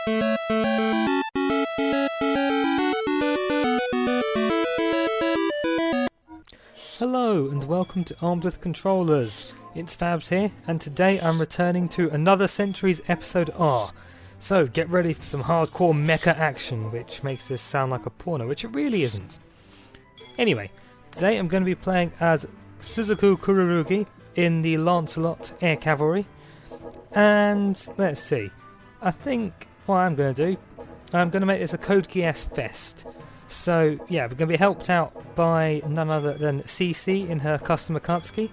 Hello and welcome to Armed with Controllers. It's Fabs here, and today I'm returning to another Centuries episode R. So get ready for some hardcore mecha action, which makes this sound like a porno, which it really isn't. Anyway, today I'm going to be playing as Suzaku Kururugi in the Lancelot Air Cavalry. And let's see, I think what I'm going to do, I'm going to make this a Code Geass fest. So yeah, we're going to be helped out by none other than CC in her custom Akatsuki,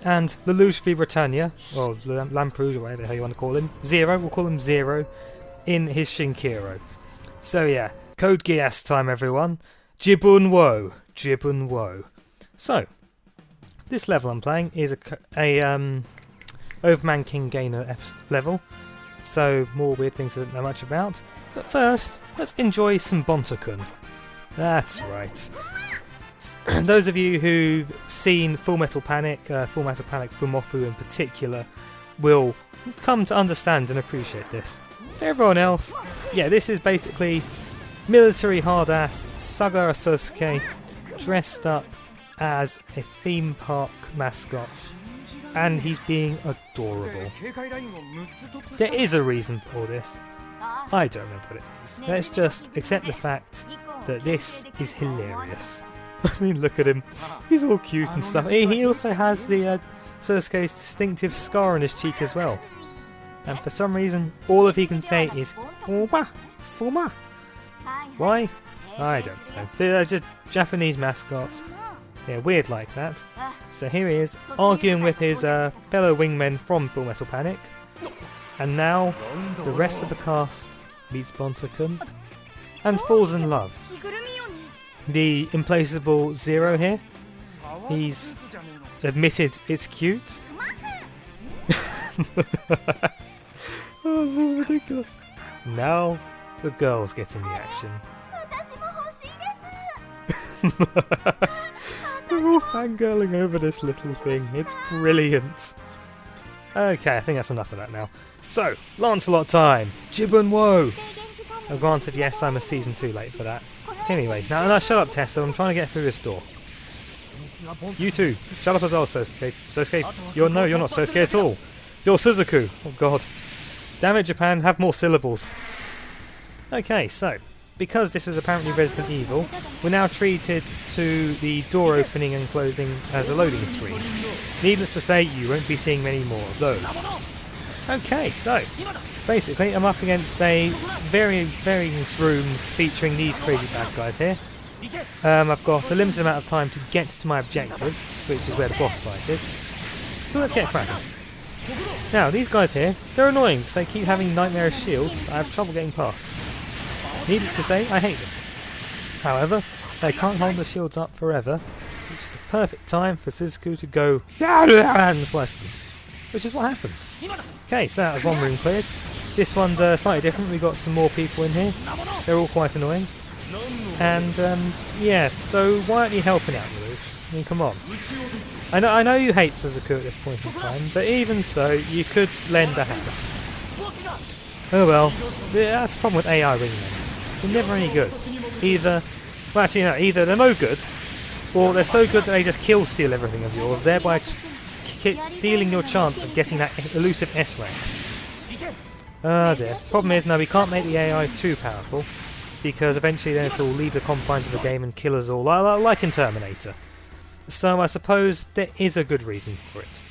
and Lelouch v Britannia, or Lamprey, or whatever the hell you want to call him. Zero, we'll call him Zero, in his Shinkiro. So yeah, Code Geass time everyone. Jibun wo, Jibun wo. So, this level I'm playing is a Overman King Gainer level, so more weird things I don't know much about. But first, let's enjoy some bonta-kun. That's right. Those of you who've seen Full Metal Panic Fumofu in particular, will come to understand and appreciate this. For everyone else, yeah, this is basically military hard-ass Sagara Sosuke dressed up as a theme park mascot, and he's being adorable. There is a reason for all this. I don't remember what it is. Let's just accept the fact that this is hilarious. I mean, look at him. He's all cute and stuff. He also has the Sosuke's distinctive scar on his cheek as well. And for some reason, all of he can say is Fuma, Fuma. Why? I don't know. They're just Japanese mascots. They're weird like that. So here he is, arguing with his fellow wingmen from Full Metal Panic. And now, the rest of the cast meets bonta-kun and falls in love. The implacable Zero here, he's admitted it's cute. Oh, this is ridiculous. Now, the girls get in the action. They're all fangirling over this little thing. It's brilliant. Okay, I think that's enough of that now. So, Lancelot time! Jibun wo! Oh, granted, yes, I'm a season 2 late for that. But anyway, now shut up, Tessa, I'm trying to get through this door. You too, shut up as well, Sosuke. Sosuke, you're not Sosuke at all. You're Suzaku! Oh god. Damn it, Japan, have more syllables. Okay, so, because this is apparently Resident Evil, we're now treated to the door opening and closing as a loading screen. Needless to say, you won't be seeing many more of those. Okay, so, basically I'm up against a various rooms featuring these crazy bad guys here. I've got a limited amount of time to get to my objective, which is where the boss fight is. So let's get cracking. Now, these guys here, they're annoying because they keep having nightmarish shields I have trouble getting past. Needless to say, I hate them. However, they can't hold the shields up forever, which is the perfect time for Suzaku to go and slice them. Which is what happens. Okay, so that was one room cleared. This one's slightly different. We've got some more people in here. They're all quite annoying. And yeah, so why aren't you helping out, Lelouch? I mean, come on. I know you hate Suzaku at this point in time, but even so, you could lend a hand. Oh well, that's the problem with AI wingmen. They're never any good. Either they're no good, or they're so good that they just steal everything of yours, thereby stealing your chance of getting that elusive S rank. Oh dear. Problem is, no, we can't make the AI too powerful, because eventually then it'll leave the confines of the game and kill us all, like in Terminator. So I suppose there is a good reason for it.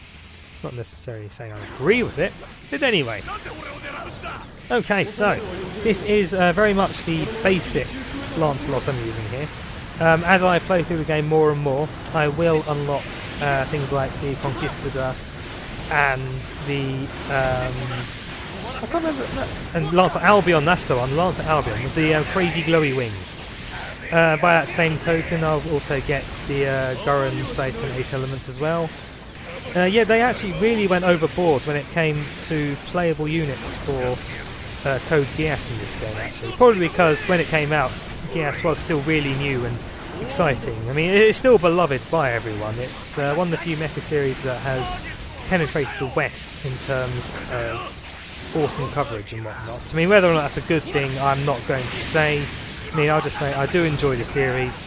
Not necessarily saying I agree with it, but anyway. Okay, so this is very much the basic Lancelot I'm using here. As I play through the game more and more, I will unlock things like the Conquistador and the I can't remember, and Lancelot Albion, that's the one, Lancelot Albion with the crazy glowy wings. By that same token, I'll also get the Gurren Sight and 8 elements as well. Yeah, they actually really went overboard when it came to playable units for Code Geass in this game, actually. Probably because when it came out, Geass was still really new and exciting. I mean, it's still beloved by everyone. It's one of the few mecha series that has penetrated the West in terms of awesome coverage and whatnot. I mean, whether or not that's a good thing, I'm not going to say. I mean, I'll just say I do enjoy the series.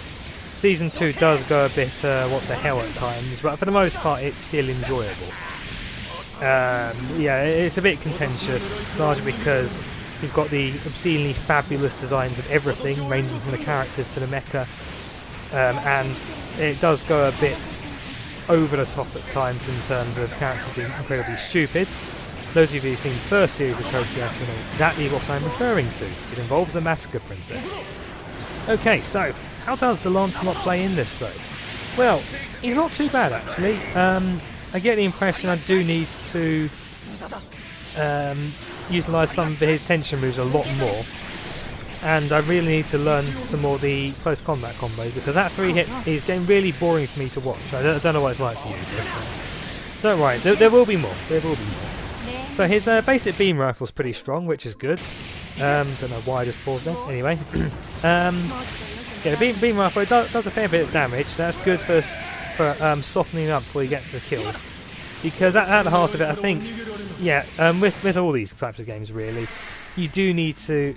Season 2 does go a bit what the hell at times, but for the most part it's still enjoyable. Yeah, it's a bit contentious, largely because you've got the obscenely fabulous designs of everything, ranging from the characters to the mecha, and it does go a bit over the top at times in terms of characters being incredibly stupid. Those of you who've seen the first series of Code Geass will know exactly what I'm referring to. It involves a massacre princess. Okay, so how does the Lancelot play in this though? Well, he's not too bad actually. I get the impression I do need to utilise some of his tension moves a lot more, and I really need to learn some more of the close combat combos, because that 3-hit is getting really boring for me to watch. I don't know what it's like for you, but don't worry, there will be more. There will be more. So his basic beam rifle's pretty strong, which is good. Don't know why I just paused there. Anyway, yeah, the beam rifle does a fair bit of damage. So that's good for softening up before you get to the kill. Because at the heart of it, I think, yeah, with all these types of games, really, you do need to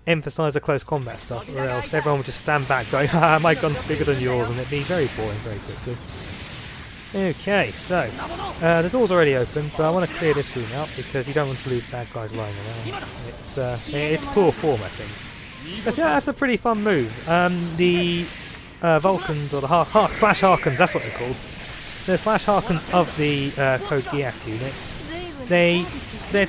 emphasise the close combat stuff, or else everyone would just stand back going, "Ah, my gun's bigger than yours," and it'd be very boring very quickly. Okay, so the door's already open, but I want to clear this room out because you don't want to leave bad guys lying around. It's poor form, I think. That's a pretty fun move. The Vulcans, or the slash Harkins, that's what they're called. The slash Harkins of the Code Geass units. They're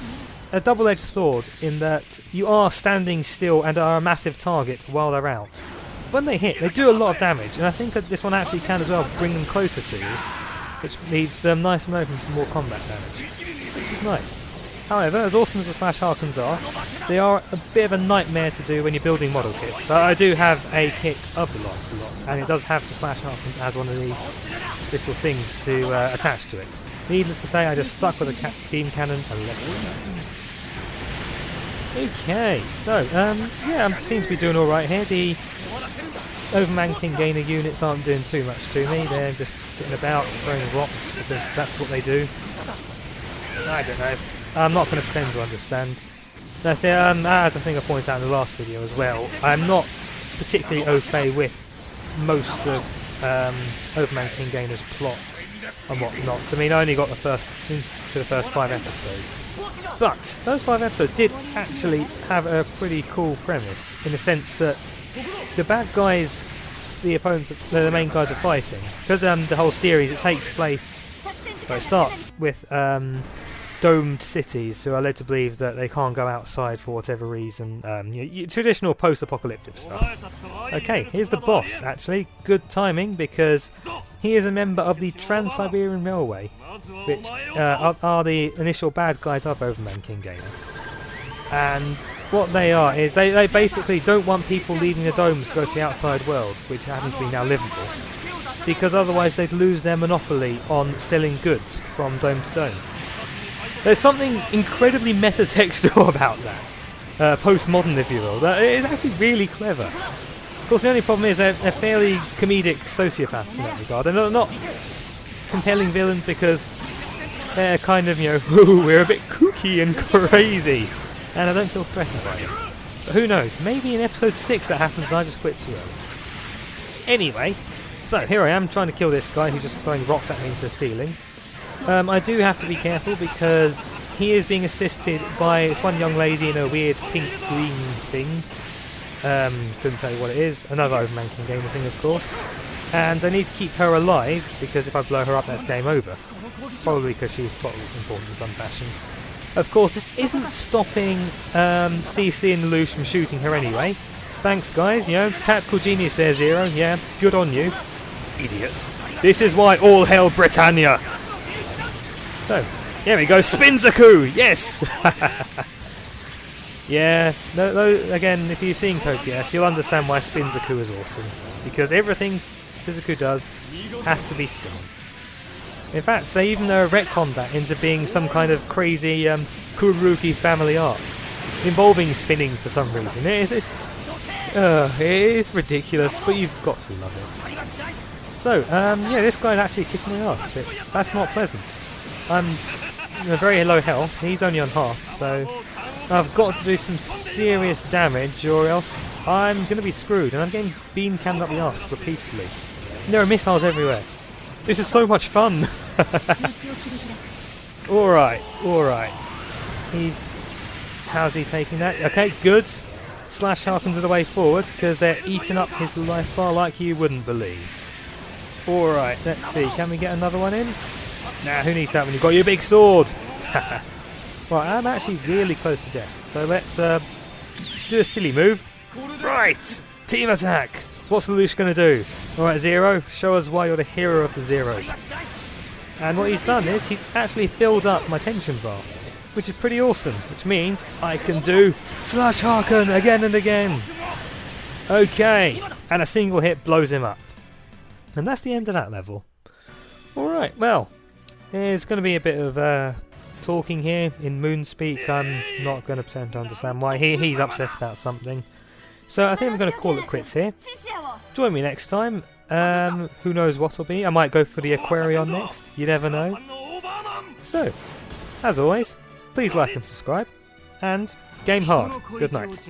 a double-edged sword in that you are standing still and are a massive target while they're out. When they hit, they do a lot of damage, and I think that this one actually can as well bring them closer to you, which leaves them nice and open for more combat damage, which is nice. However, as awesome as the slash Harkins are, they are a bit of a nightmare to do when you're building model kits. So I do have a kit of the Lancelot, and it does have the slash Harkins as one of the little things to attach to it. Needless to say, I just stuck with a beam cannon and left it at that. Okay, so yeah, I seem to be doing alright here. The Overman King Gainer units aren't doing too much to me. They're just sitting about throwing rocks because that's what they do. I don't know. I'm not going to pretend to understand. That's it. As I think I pointed out in the last video as well, I'm not particularly au fait with most of Overman King Gainer's plot and whatnot. I mean, I only got the first 5 episodes, but those 5 episodes did actually have a pretty cool premise, in the sense that the bad guys, the opponents, the main guys are fighting, because the whole series, it takes place, well, it starts with domed cities who are led to believe that they can't go outside for whatever reason. Traditional post-apocalyptic stuff. Okay, here's the boss, actually. Good timing, because he is a member of the Trans-Siberian Railway, which are the initial bad guys of Overman King Gainer. And what they are is they basically don't want people leaving the domes to go to the outside world, which happens to be now livable, because otherwise they'd lose their monopoly on selling goods from dome to dome. There's something incredibly meta-textual about that, postmodern if you will. It's actually really clever. Of course, the only problem is they're fairly comedic sociopaths in that regard. They're not compelling villains because they're kind of, ooh, we're a bit kooky and crazy, and I don't feel threatened by it. But who knows, maybe in episode 6 that happens and I just quit too early. Anyway, so here I am trying to kill this guy who's just throwing rocks at me into the ceiling. I do have to be careful because he is being assisted by this one young lady in a weird pink-green thing. Couldn't tell you what it is. Another Overman King Gainer thing, of course. And I need to keep her alive, because if I blow her up, that's game over. Probably because she's plot important in some fashion. Of course, this isn't stopping CC and Lelouch from shooting her anyway. Thanks, guys. Tactical genius there, Zero. Yeah, good on you. Idiot. This is why all hail Britannia! So, here we go, Spinzaku! Yes! Yeah, no, again, if you've seen Code Geass, you'll understand why Spinzaku is awesome. Because everything Spinzaku does has to be spinning. In fact, they even retconned that into being some kind of crazy Kuruki family art, involving spinning for some reason. It's ridiculous, but you've got to love it. So, yeah, this guy's actually kicking my ass. That's not pleasant. I'm very low health. He's only on half, so I've got to do some serious damage or else I'm going to be screwed. And I'm getting beam canned up the arse repeatedly. There are missiles everywhere. This is so much fun. Alright, alright. How's he taking that? Okay, good. Slash harkens are the way forward because they're eating up his life bar like you wouldn't believe. Alright, let's see. Can we get another one in? Nah, who needs that when you've got your big sword? Right, I'm actually really close to death. So let's do a silly move. Right! Team attack! What's the Lelouch going to do? Alright, Zero, show us why you're the hero of the Zeros. And what he's done is he's actually filled up my tension bar, which is pretty awesome, which means I can do Slash Harken again and again. Okay, and a single hit blows him up. And that's the end of that level. Alright, well, there's going to be a bit of talking here in Moonspeak. I'm not going to pretend to understand why. He's upset about something. So I think we're going to call it quits here. Join me next time. Who knows what will be. I might go for the Aquarion next. You never know. So, as always, please like and subscribe. And game hard. Good night.